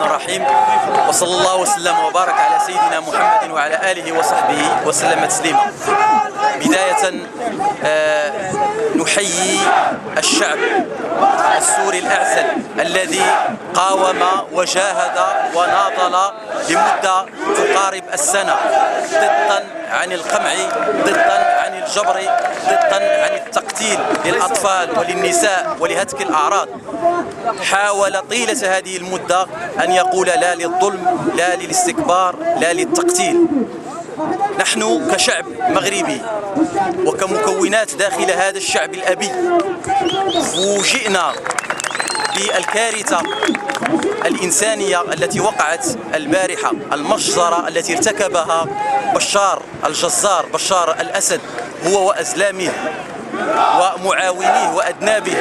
الرحيم، وصلى الله وسلم وبارك على سيدنا محمد وعلى آله وصحبه وسلم تسليما. بداية نحيي الشعب السوري الأعزل الذي قاوم وجاهد وناضل لمدة تقارب السنة ضدا عن القمع، ضدا عن الجبر، ضدا عن التقتيل للأطفال وللنساء ولهتك الأعراض. حاول طيلة هذه المدة أن يقول لا للظلم، لا للاستكبار، لا للتقتيل. نحن كشعب مغربي وكمكونات داخل هذا الشعب الأبي فوجئنا بالكارثة الإنسانية التي وقعت البارحة، المجزرة التي ارتكبها بشار الجزار بشار الأسد هو وأزلامه ومعاونيه وأدنابه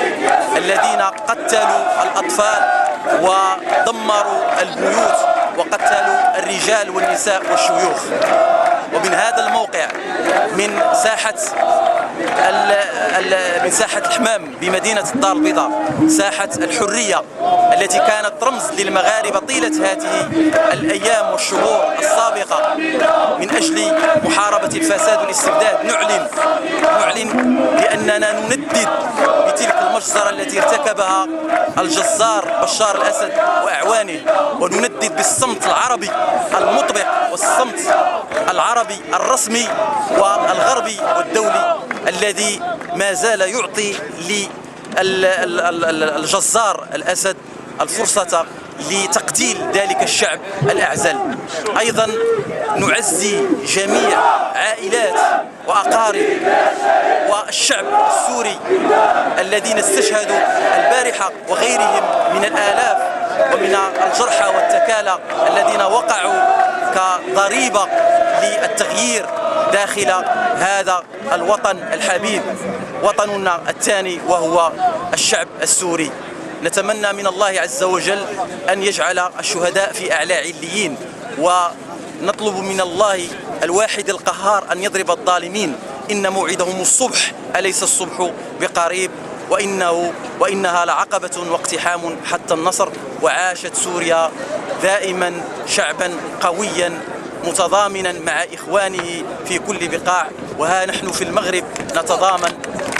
الذين قتلوا الأطفال ودمروا البيوت وقتلوا الرجال والنساء والشيوخ. ومن هذا الموقع من ساحة الحمام بمدينة الدار البيضاء، ساحة الحرية التي كانت رمز للمغاربة طيلة هذه الأيام والشهور السابقة من أجل محاربة الفساد والاستبداد، نعلن بأننا نندد بتلك المجزرة التي ارتكبها الجزار بشار الأسد وأعوانه، ونندد بالصمت العربي المطبق والصمت العربي الرسمي والغربي والدولي الذي ما زال يعطي للجزار الأسد الفرصة لتقتيل ذلك الشعب الأعزل. أيضا نعزي جميع عائلات وأقارب والشعب السوري الذين استشهدوا البارحة وغيرهم من الآلاف ومن الجرحى والتكالى الذين وقعوا كضريبة للتغيير داخل هذا الوطن الحبيب، وطننا الثاني وهو الشعب السوري. نتمنى من الله عز وجل أن يجعل الشهداء في أعلى عليين، ونطلب من الله الواحد القهار أن يضرب الظالمين. إن موعدهم الصبح أليس الصبح بقريب، وإنها لعقبة واقتحام حتى النصر. وعاشت سوريا دائما شعبا قويا متضامنا مع إخوانه في كل بقاع، وها نحن في المغرب نتضامن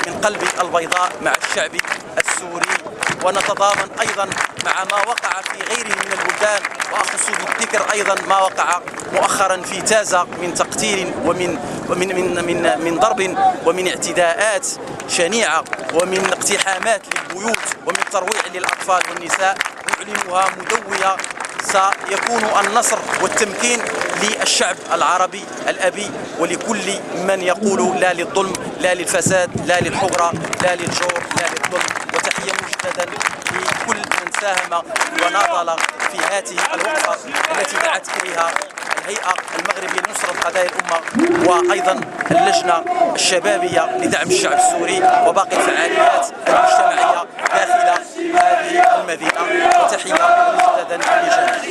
من قلب البيضاء مع الشعب السوري، ونتضامن أيضا مع ما وقع في غيره من البلدان، وأخص بالذكر أيضا ما وقع مؤخرا في تازة من تقتيل ومن ضرب ومن اعتداءات شنيعة ومن اقتحامات للبيوت ومن ترويع للأطفال والنساء. نعلنها مدوية سيكون النصر والتمكين للشعب العربي الأبي ولكل من يقول لا للظلم، لا للفساد، لا للحجرة، لا للجور، لا للظلم. وتحية مجددا لكل من ساهم وناضل في هذه الوقفة التي دعت إليها الهيئة المغربية لنصرة قضايا الأمة، وأيضا اللجنة الشبابية لدعم الشعب السوري وباقي الفعاليات المجتمعية داخل هذه المدينة. وتحية مجددا للجميع.